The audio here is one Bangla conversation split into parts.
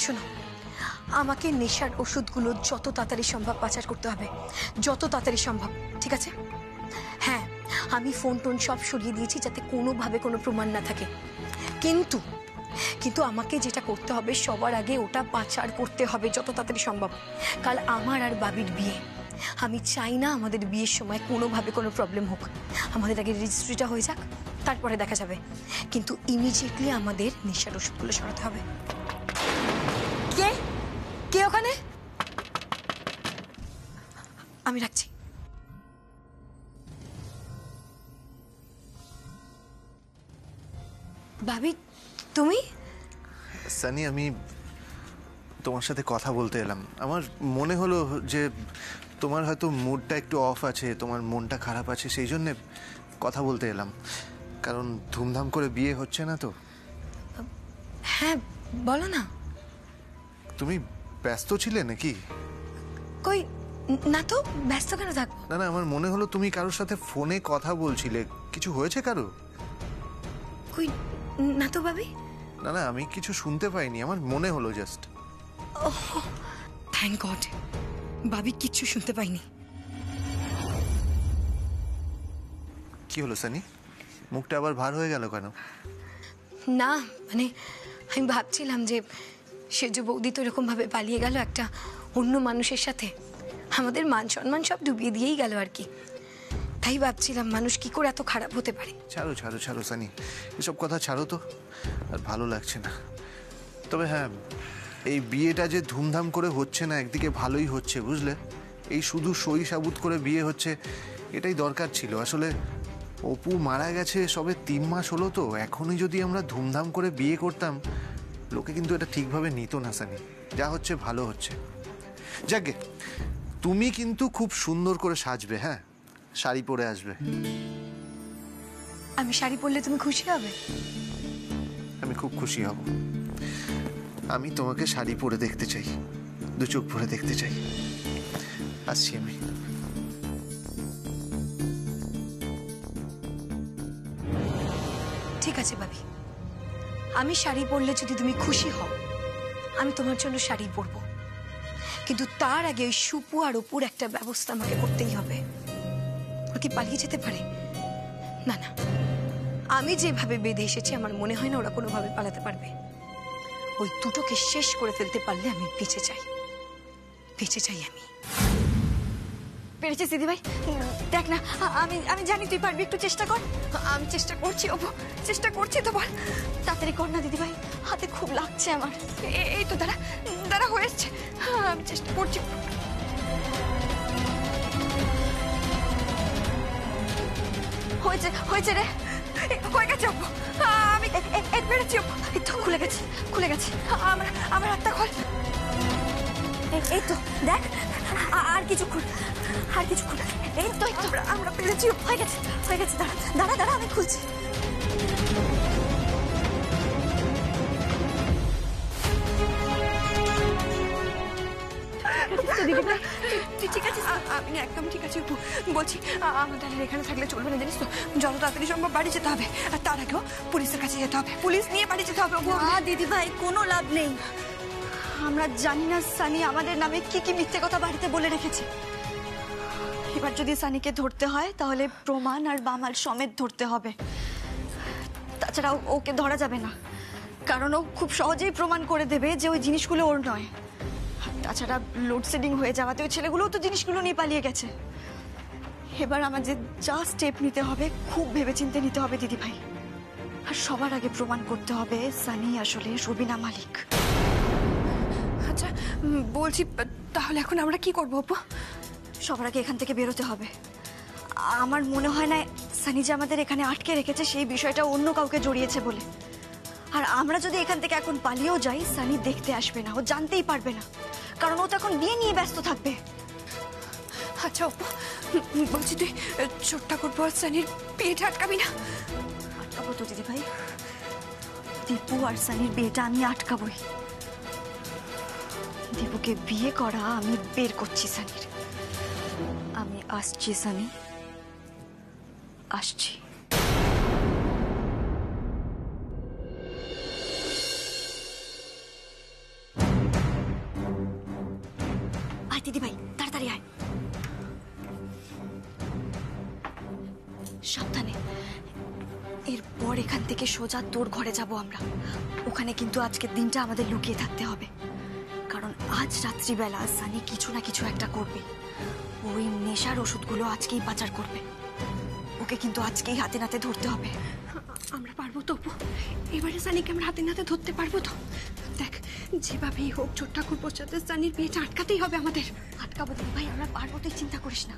শোনো, আমাকে নেশার ওষুধগুলো যত তাড়াতাড়ি সম্ভব পাচার করতে হবে, যত তাড়াতাড়ি সম্ভব, ঠিক আছে? হ্যাঁ, আমি ফোন টোন সব সরিয়ে দিয়েছি যাতে কোনোভাবে কোনো প্রমাণ না থাকে। কিন্তু কিন্তু আমাকে যেটা করতে হবে, সবার আগে ওটা পাচার করতে হবে যত তাড়াতাড়ি সম্ভব। কাল আমার আর বাবির বিয়ে, আমি চাই না আমাদের বিয়ের সময় কোনোভাবে কোনো প্রবলেম হোক। আমাদের আগে রেজিস্ট্রিটা হয়ে যাক, তারপরে দেখা যাবে। কিন্তু ইমিডিয়েটলি আমাদের নেশার ওষুধগুলো সরাতে হবে। কে কে ওখানে? আমি রাখছি। ভাবি, তুমি? সানি, আমি তোমার সাথে কথা বলতে এলাম। আমার মনে হলো যে তোমার হয়তো মুডটা একটু অফ আছে, তোমার মনটা খারাপ আছে, সেই জন্যে কথা বলতে এলাম। কারণ ধুমধাম করে বিয়ে হচ্ছে না তো। হ্যাঁ, বলো না। তুমি ব্যস্ত ছিলে নাকি? কই না তো, ব্যস্ত কেন থাকবো? না না, আমার মনে হলো তুমি কারোর সাথে ফোনে কথা বলছিলে। কিছু হয়েছে কারো? কই না তো ভাবি। না না, আমি কিছু শুনতে পাইনি, আমার মনে হলো জাস্ট। থ্যাংক গড, ভাবি কিচ্ছু শুনতে পাইনি। কি হলো সানি, মুখটা আবার ভার হয়ে গেল কেন? না মানে আমি ভাবছিলাম যে সেজ বৌদি তো এরকম ভাবে পালিয়ে গেল একটা অন্য মানুষের সাথে, আমাদের মান সম্মান সব ডুবিয়ে দিয়েই গেল আর কি। তাই ভাবছিলাম মানুষ কি করে এত খারাপ হতে পারে। ছাড়ো ছাড়ো ছাড়ো সানি, এসব কথা ছাড়ো তো, আর ভালো লাগছে না। তবে হ্যাঁ, এই বিয়েটা যে ধুমধাম করে হচ্ছে না, একদিকে ভালোই হচ্ছে বুঝলে। এই শুধু সই সাবুত করে বিয়ে হচ্ছে, এটাই দরকার ছিল আসলে। অপু মারা গেছে সবে 3 মাস হলো তো, এখনই যদি আমরা ধুমধাম করে বিয়ে করতাম, লোকে কিন্তু এটা ঠিকভাবে নিত না সানি। যা হচ্ছে ভালো হচ্ছে। যাকে, তুমি কিন্তু খুব সুন্দর করে সাজবে, হ্যাঁ, শাড়ি পরে আসবে। আমি শাড়ি পরলে তুমি খুশি হবে? আমি খুব খুশি হব। আমি তোমাকে শাড়ি পরে দেখতে চাই, 2 চোখ ভরে দেখতে চাই। আসছি আমি। ঠিক আছে ভাবি, আমি শাড়ি পরলে যদি তুমি খুশি হও, আমি তোমার জন্য শাড়ি পরবো। কিন্তু তার আগে ওই সুপু আর অপুর একটা ব্যবস্থা আমাকে করতেই হবে। ওরা কি পালিয়ে যেতে পারে? না না, আমি যেভাবে বেঁধে এসেছি আমার মনে হয় না ওরা কোনোভাবে পালাতে পারবে। ওই দুটোকে শেষ করে ফেলতে পারলে আমি বেঁচে যাই, বেঁচে যাই আমি। পেরেছিস দিদিভাই, দেখ না, আমি জানি তুই পারবি, একটু চেষ্টা কর। আমি চেষ্টা করছি অপু, চেষ্টা করছি তো, বল তাড়াতাড়ি কর না দিদিভাই, হাতে খুব লাগছে আমার। এই তো দাঁড়া দাঁড়া, হয়ে এসছে, আমি চেষ্টা করছি। হয়েছে হয়েছে রে, হয়ে গেছে অপু, আমি পেরেছি অপু। এই তো খুলে গেছে, খুলে গেছে। আমার হাতটা খোল। এই তো দেখ, আর কিছু খুল, আর কিছু খুল। এই তো আমরা পেরেছি, হয়ে গেছে, হয়ে গেছে। দাঁড়া দাঁড়া দাঁড়া, আমি খুলছি। তুই ঠিক আছিস? আমি একদম ঠিক আছি অপু। বলছি আমাদের এখানে থাকলে চলবে না, জানিস তো। যত তাড়াতাড়ি সম্ভব বাড়ি যেতে হবে, আর তার আগেও পুলিশের কাছে যেতে হবে, পুলিশ নিয়ে বাড়ি যেতে হবে। দিদিভাই, কোনো লাভ নেই। আমরা জানি না সানি আমাদের নামে কি কি মিথ্যে কথা বাড়িতে বলে রেখেছে। এবার যদি সানিকে ধরতে হয় তাহলে প্রমাণ আর বামাল সমেত ধরতে হবে। তাছাড়া ওকে ধরা যাবে না, কারণ ও খুব সহজেই প্রমাণ করে দেবে যে ওই জিনিসগুলো ওর নয়। তাছাড়া লোডশেডিং হয়ে যাওয়াতে ওই ছেলেগুলোও তো জিনিসগুলো নিয়ে পালিয়ে গেছে। এবার আমাদের যা স্টেপ নিতে হবে খুব ভেবেচিন্তে নিতে হবে দিদিভাই। আর সবার আগে প্রমাণ করতে হবে সানি আসলে রবিনা মালিক। আচ্ছা বলছি, তাহলে এখন আমরা কি করবো অপু? সবার আগে এখান থেকে বেরোতে হবে। আমার মনে হয় না সানি যে আমাদের এখানে আটকে রেখেছে সেই বিষয়টা অন্য কাউকে জড়িয়েছে বলে। আর আমরা যদি এখান থেকে এখন পালিয়েও যাই, সানি দেখতে আসবে না, ও জানতেই পারবে না, কারণ ও তো এখন বিয়ে নিয়ে ব্যস্ত থাকবে। আচ্ছা অপু, বলছি তুই ছোট ঠাকুর পর সানির বিয়েটা আটকাবি না? আটকাবো তো দিদিভাই, দীপু আর সানির বিয়েটা আমি আটকাবই। দীপুকে বিয়ে করা আমি বের করছি সানির। আমি আসছি সানি, আসছি। তাড়াতাড়ি আয়। সাবধানে। এরপর এখান থেকে সোজা তোর ঘরে যাব আমরা। ওখানে কিন্তু আজকের দিনটা আমাদের লুকিয়ে থাকতে হবে, কারণ আজ রাত্রিবেলা সানি কিছু না কিছু একটা করবে। ওই নেশার ওষুধগুলো আজকেই পাচার করবে। ওকে কিন্তু আজকেই হাতে নাতে ধরতে হবে। আমরা পারবো তো অপু? এবারে সানিকে আমরা হাতে নাতে ধরতে পারবো তো? দেখ, যেভাবেই হোক ছোট ঠাকুরপোর সাথে সানির বিয়েটা আটকাতেই হবে আমাদের। আটকাবো দিদি ভাই, আমরা পারবো, তুই চিন্তা করিস না।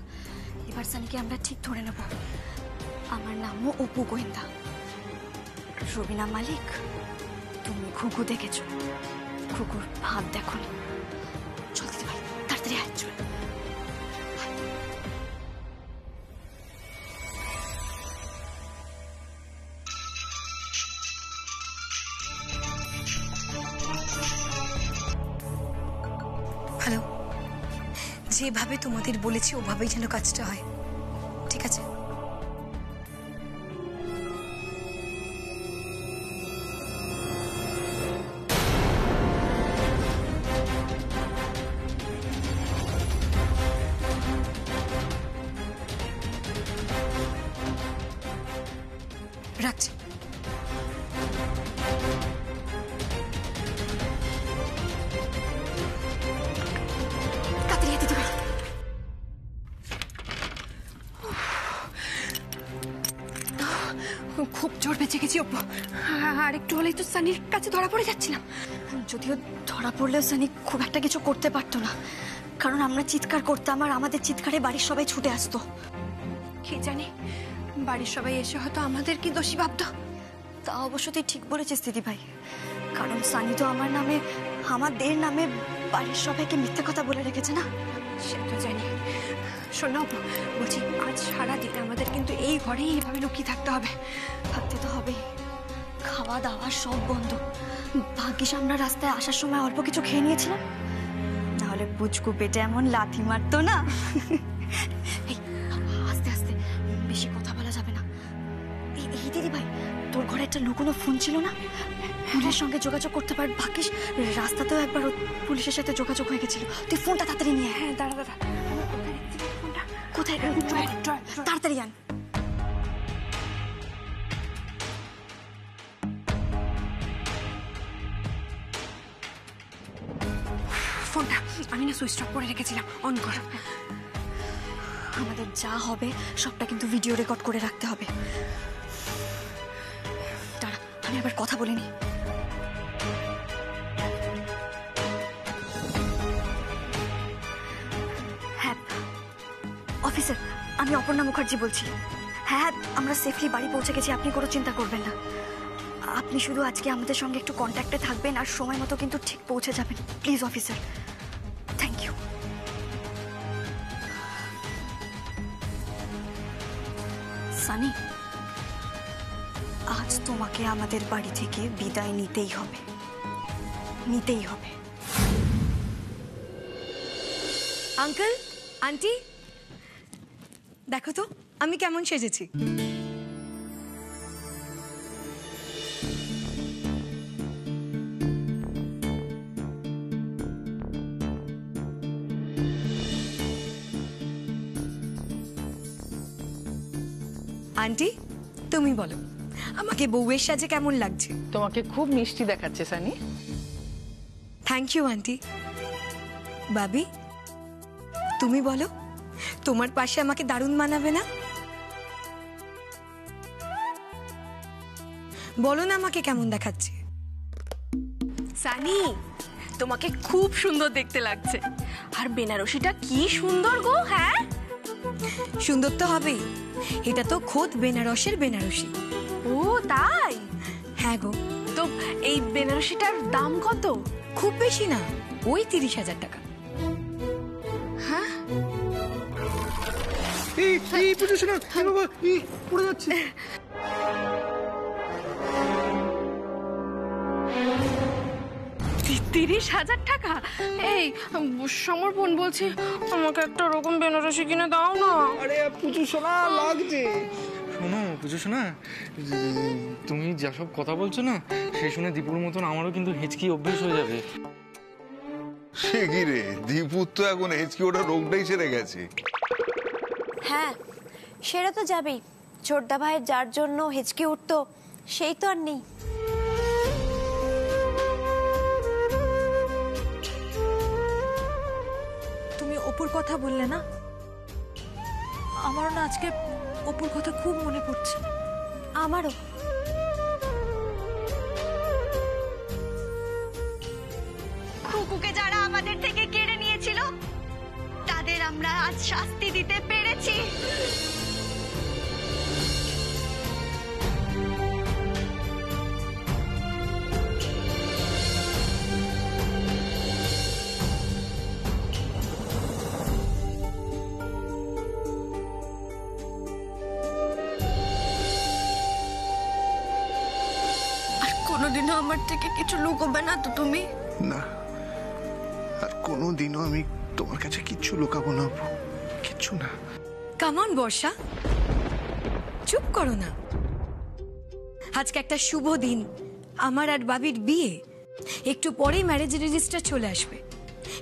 এবার সানিকে আমরা ঠিক ধরে নেব। আমার নামও অপু গোয়েন্দা। রবিনা মালিক, তুমি ঘুঘু দেখেছো, ঘুঘুর ভাত দেখো। চল দিদি ভাই, তাড়াতাড়ি আয়, চল। হ্যালো, যেভাবে তোমাদের বলেছি ওভাবেই যেন কাজটা হয়, ঠিক আছে? রাখছি। তাড়াতাড়ি দিদি ভাই। খুব জোর বেঁচে গেছি অপু। আর একটু হলেই তো সানির কাছে ধরা পড়ে যাচ্ছিলাম। যদিও ধরা পড়লেও সানি খুব একটা কিছু করতে পারতো না, কারণ আমরা চিৎকার করতাম আর আমাদের চিৎকারে বাড়ির সবাই ছুটে আসতো। কি জানি বাড়ির সবাই এসে হয়তো আমাদের কি দোষী ভাবতো। তা অবশ্য তুই ঠিক বলেছিস দিদি ভাই, কারণ সানি তো আমার নামে, আমাদের নামে বাড়ির সবাইকে মিথ্যে কথা বলে রেখেছে না। সে তো জানি। শোনো বলছি, আজ সারাদিন আমাদের কিন্তু এই ঘরেই এইভাবে লুকিয়ে থাকতে হবে। থাকতে তো হবেই, খাওয়া দাওয়া সব বন্ধ। ভাগ্যিস আমরা রাস্তায় আসার সময় অল্প কিছু খেয়ে নিয়েছিলাম, নাহলে পুচকু পেটে এমন লাথি মারতো না। এই আস্তে আস্তে, বেশি কথা বলা যাবে না। এই দিদি ভাই, তোর ঘরে একটা লুকোনো ফোন ছিল না? পুলিশের সঙ্গে যোগাযোগ করতে পার। ভাগ্যিস রাস্তাতেও একবার পুলিশের সাথে যোগাযোগ হয়ে গেছিল। তুই ফোনটা তাড়াতাড়ি নিয়ে। হ্যাঁ দাঁড়া দাঁড়া, কোথায়? তাড়াতাড়ি আন। ফোনটা আমি না সুইচ অফ করে রেখেছিলাম, অন কর। আমাদের যা হবে সবটা কিন্তু ভিডিও রেকর্ড করে রাখতে হবে। দাঁড়া, আমি আবার কথা বলিনি। হ্যাঁ অফিসার, আমি অপর্ণা মুখার্জি বলছি। হ্যাঁ, আমরা সেফলি বাড়ি পৌঁছে গেছি, আপনি কোনো চিন্তা করবেন না। আপনি শুধু আজকে আমাদের সঙ্গে একটু কন্ট্যাক্টে থাকবেন আর সময় মতো কিন্তু ঠিক পৌঁছে যাবেন, please officer. Thank you. Sunny, আজ তোমাকে আমাদের বাড়ি থেকে বিদায় নিতেই হবে, নিতেই হবে। আঙ্কেল, আন্টি, দেখো তো আমি কেমন সেজেছি। আন্টি, তুমি বলো আমাকে বউয়ের সাজে কেমন লাগছে? তোমাকে খুব মিষ্টি দেখাচ্ছে Sunny. Thank you aunty. Babi, তুমি বলো তোমার পাশে আমাকে দারুণ মানাবে না? বলো না আমাকে কেমন দেখাচ্ছে। সানি, তোমাকে খুব সুন্দর দেখতে লাগছে। আর বেনারসিটা কি সুন্দর গো। হ্যাঁ, সুন্দর তো হবেই, এটা তো খোদ বেনারসের বেনারসি। ও তাই? হ্যাঁ গো। তো এই বেনারসিটার দাম কত? খুব বেশি না, ওই 30,000 টাকা। হ্যাঁ, এই পুজো শোনা, বাবা পড়ে যাচ্ছে। 30,000 টাকা? এই সমর্পণ বলছি, আমাকে একটা ওরকম বেনারসি কিনে দাও না। আরে পুজো শোনা লাগছে। শোনো পুজো শোনা, তুমি যা সব কথা বলছো না, সেই শুনে দীপুর মতন আমারও কিন্তু হিচকি অভ্যেস হয়ে যাবে। সে কি রে, দীপুর তো এখন হেঁচকি ওটা রোগটাই সেরে গেছে। হ্যাঁ, সেটা তো যাবেই। ছোটদা ভাইয়ের যার জন্য হেঁচকি উঠতো সেই তো আর নেই। তুমি অপুর কথা বললে না, আমারও না আজকে অপুর কথা খুব মনে পড়ছে। আমারও। কুকুকে যারা আমাদের থেকে কেড়ে নিয়েছিল তাদের আমরা আজ শাস্তি দিতে পেরেছি। আর কোনোদিনও আমার থেকে কিছু লুকোবে না তো তুমি? না, আর কোনোদিনও আমি তোমার কাছে কিচ্ছু লুকাবো না অপু, কিচ্ছু না। কামন বর্ষা, চুপ করো না। আজকে একটা শুভ দিন, আমার আর বাবির বিয়ে। একটু পরেই ম্যারেজ রেজিস্টার চলে আসবে।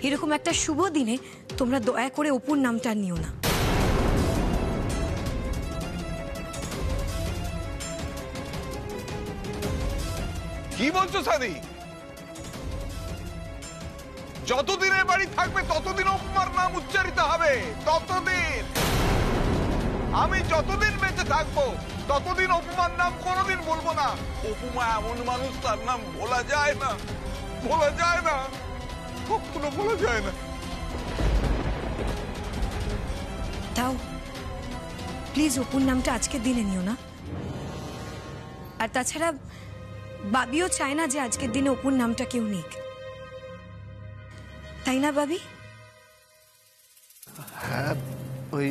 এরকম একটা শুভ দিনে তোমরা দয়া করে অপুর নামটা নিও না। কি বলছো সানি? যতদিন এ বাড়ি থাকবে ততদিন অপুমার নাম উচ্চারিত হবে, ততদিন। আমি যতদিন বেঁচে থাকবো ততদিন অপুমার নাম কোনোদিন বলবো না। অপুমা এমন মানুষ, তার নাম বলা যায় না, বলা যায় না, কখনো বলা যায় না। তাও প্লিজ অপুর নামটা আজকের দিনে নিও না। আর তাছাড়া বাবিও চায় না যে আজকের দিনে অপুর নামটা কেউ নিক, তাই না বাবি? হ্যাঁ, ওই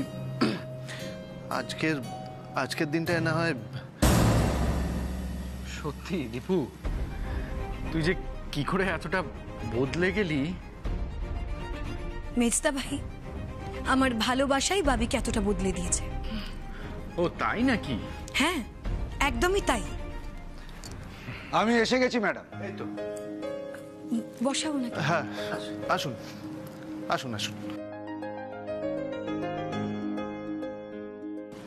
আজকের দিনটায় না হয়। সত্যি দীপু, তুই যে কি করে এতটা বদলে গেলি। মেজদা ভাই, আমার ভালোবাসাই বাবিকে এতটা বদলে দিয়েছে। ও তাই নাকি? হ্যাঁ, একদমই তাই। আমি এসে গেছি ম্যাডাম। এই তো, বসাবো নাকি? হ্যাঁ, আসুন আসুন আসুন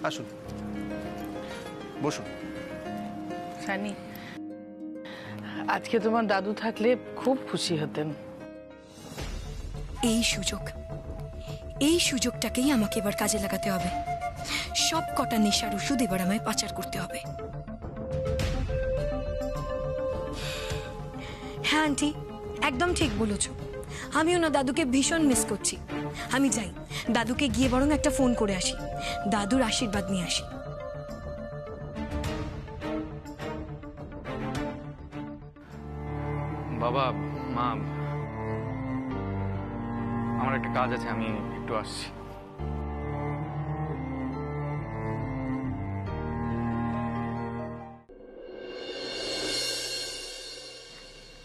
আসুন, বসুন। সানি, আজকে তোমার দাদু থাকলে খুব খুশি হতেন। এই সুযোগটাকেই আমাকে এবার কাজে লাগাতে হবে। সব কটা নেশার ওষুধ এবার আমায় পাচার করতে হবে। হ্যাঁ আন্টি, একদম ঠিক বলেছ। আমিও না দাদুকে ভীষণ মিস করছি। আমি যাই, দাদুকে গিয়ে বরং একটা ফোন করে আসি, দাদুর আশীর্বাদ নিয়ে আসি। বাবা, মা, আমার একটা কাজ আছে, আমি একটু আসছি।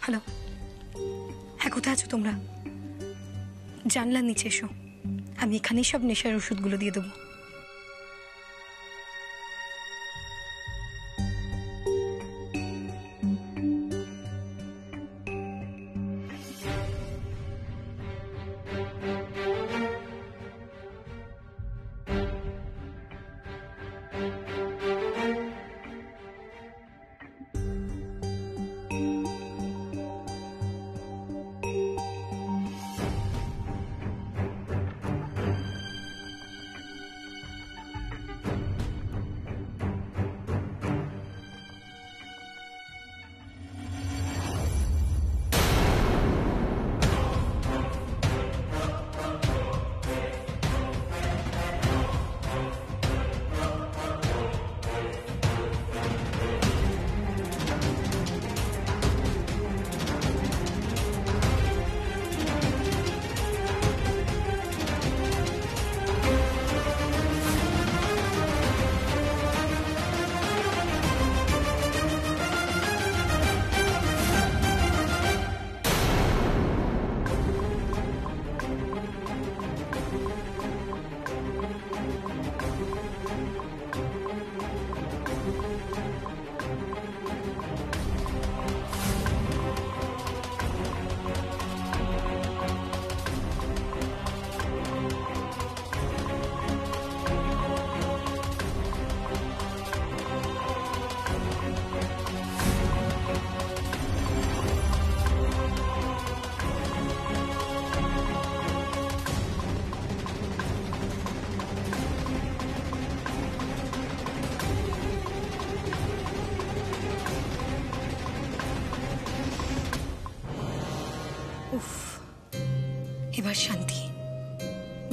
হ্যালো, হ্যাঁ কোথায় আছো তোমরা? জানলার নিচে এসো, আমি এখানেই সব নেশার ওষুধগুলো দিয়ে দেবো।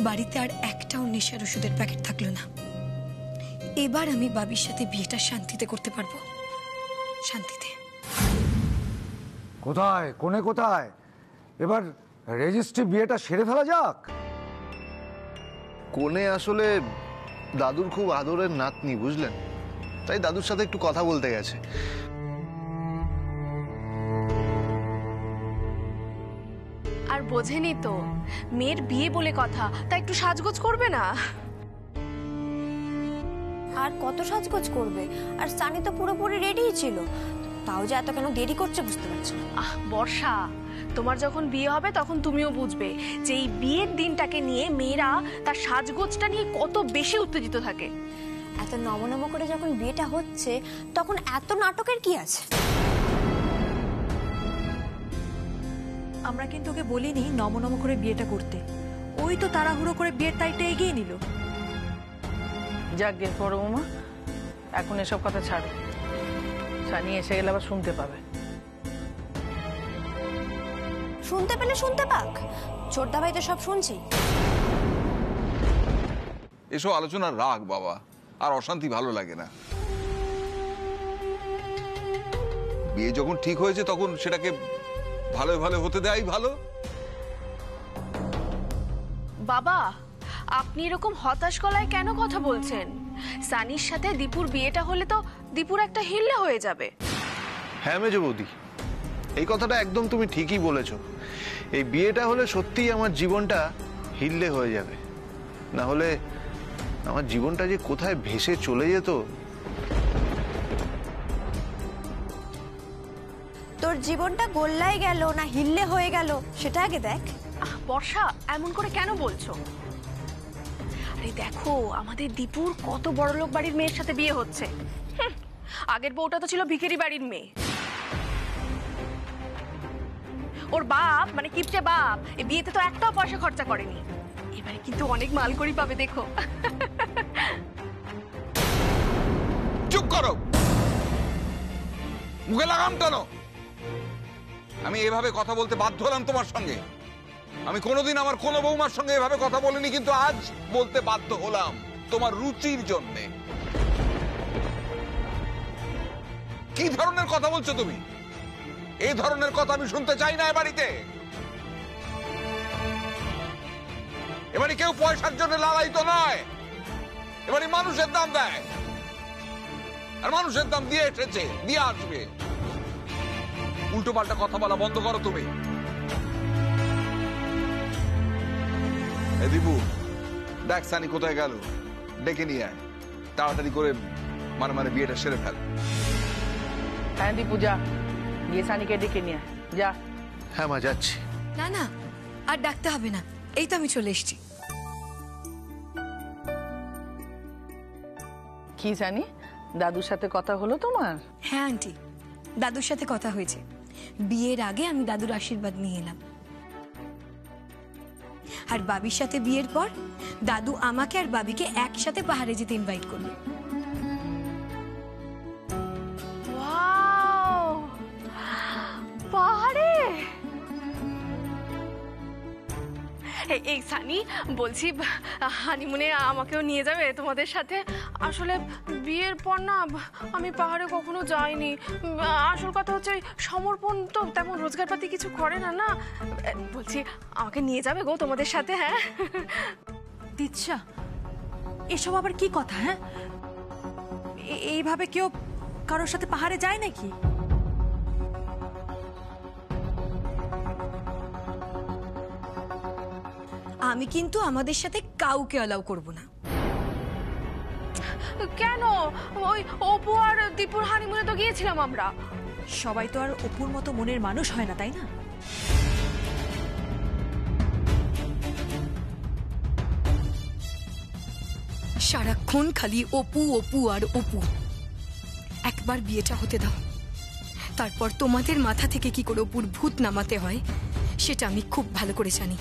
বাড়িতে আর একটাও নেশার ওষুধের প্যাকেট থাকলো না। এবার আমি বাবির সাথে বিয়েটা শান্তিতে করতে পারবো, শান্তিতে। কোথায় কোনে কোথায়, এবার রেজিস্ট্রি বিয়েটা সেরে ফেলা যাক। কোনে আসলে দাদুর খুব আদরের নাতনি, বুঝলেন, তাই দাদুর সাথে একটু কথা বলতে গেছে। আর বোঝেনি তো, মেয়ের বিয়ে বলে কথা, তাই একটু সাজগোজ করবে না? আর কত সাজগোজ করবে? আর সানি তো পুরোপুরি রেডিই ছিল, তাও যে এত কেন দেরি করছে বুঝতে পারছি না। বর্ষা, তোমার যখন বিয়ে হবে তখন তুমিও বুঝবে যে এই বিয়ের দিনটাকে নিয়ে মেয়েরা তার সাজগোজটা নিয়ে কত বেশি উত্তেজিত থাকে। এত নমনম করে যখন বিয়েটা হচ্ছে তখন এত নাটকের কি আছে? আমরা কিন্তু ওকে বলিনি নমনম করে বিয়েটা করতে, ওই তো তাড়াহুড়ো করে বিয়ের তারিখটা এগিয়ে নিল। যাক গে বড় বৌমা, এখন এসব কথা ছাড়ো, সানি এসে গেলে আবার শুনতে পাবে। শুনতে পেলে শুনতে পাক, ছোটদা ভাই তো সব শুনছি। এসব আলোচনা রাখ বাবা, আর অশান্তি ভালো লাগে না। বিয়ে যখন ঠিক হয়েছে তখন সেটাকে ভালো ভালো হতে দেয় ভালো। বাবা, আপনি এরকম হতাশ গলায় কেন কথা বলছেন? সানির সাথে দীপুর বিয়েটা হলে তো দীপুর একটা হিল্লা হয়ে যাবে। হ্যাঁ মেজো বৌদি, এই কথাটা একদম তুমি ঠিকই বলেছো। এই বিয়েটা হলে সত্যিই আমার জীবনটা হিল্লে হয়ে যাবে, না হলে আমার জীবনটা যে কোথায় ভেসে চলে যেত। তোর জীবনটা গোল্লায় গেল না হিল্লে হয়ে গেল সেটা আগে দেখ। বর্ষা, এমন করে কেন বলছো? আরে দেখো, আমাদের দীপুর কত বড়লোক বাড়ির মেয়ের সাথে বিয়ে হচ্ছে। আগের বউটা তো ছিল ভিখারি বাড়ির মেয়ে। ওর বাপ মানে কিপটে বাপ এই বিয়েতে তো একটাও পয়সা খরচা করেনি। এবারে কিন্তু অনেক মালকড়ি পাবে, দেখো। চুপ করো, মুখে লাগাম টানো। আমি এভাবে কথা বলতে বাধ্য হলাম তোমার সঙ্গে। আমি কোনোদিন আমার কোনো বৌমার সঙ্গে এভাবে কথা বলিনি, কিন্তু আজ বলতে বাধ্য হলাম তোমার রুচির জন্যে। কি ধরনের কথা বলছো তুমি? এই ধরনের কথা আমি শুনতে চাই না এ বাড়িতে। এবারে কেউ পয়সার জন্য লালায়িত নয়, এবারে মানুষের দাম দেয়, আর মানুষের দাম দিয়ে এসেছে, দিয়ে আসবে। উল্টো পাল্টা কথা বলা বন্ধ করো তুমি। এ দীপু, দেখ সানি কোথায় গেল, ডেকে নিয়ে আয় তাড়াতাড়ি করে, মানে বিয়েটা সেরে ফেল। হ্যাঁ দীপু, যা গিয়ে সানিকে ডেকে নিয়ে আয়, যা। হ্যাঁ মা, যাচ্ছি। না না, আর ডাকতে হবে না, এই তো আমি চলে এসেছি। কি জানি, দাদুর সাথে কথা হলো তোমার? হ্যাঁ আন্টি, দাদুর সাথে কথা হয়েছে। বিয়ের আগে আমি দাদুর আশীর্বাদ নিয়ে এলাম, আর বাবির সাথে বিয়ের পর দাদু আমাকে আর বাবিকে একসাথে পাহাড়ে যেতে ইনভাইট করলো। ওয়াও, পাহাড়ে! এই সানি, বলছি হানিমুনে আমাকেও নিয়ে যাবে তোমাদের সাথে? আসলে বিয়ের পর না আমি পাহাড়ে কখনো যাইনি। আসল কথা হচ্ছে সমর্পণ তো তেমন রোজগারপাতি কিছু করে না, না বলছি আমাকে নিয়ে যাবে গো তোমাদের সাথে? হ্যাঁ দিচ্ছা, এসব আবার কি কথা? হ্যাঁ, এইভাবে কেউ কারোর সাথে পাহাড়ে যায় নাকি? আমি কিন্তু আমাদের সাথে কাউকে অ্যালাউ করব না। কেন? ওই অপু আর দীপুর হানিমুনে তো গিয়েছিলাম আমরা। সবাই তো আর অপুর মতো মনের মানুষ হয় না, তাই না? সারাক্ষণ খালি অপু অপু আর অপু। একবার বিয়েটা হতে দাও, তারপর তোমাদের মাথা থেকে কি করে অপুর ভূত নামাতে হয় সেটা আমি খুব ভালো করে জানি।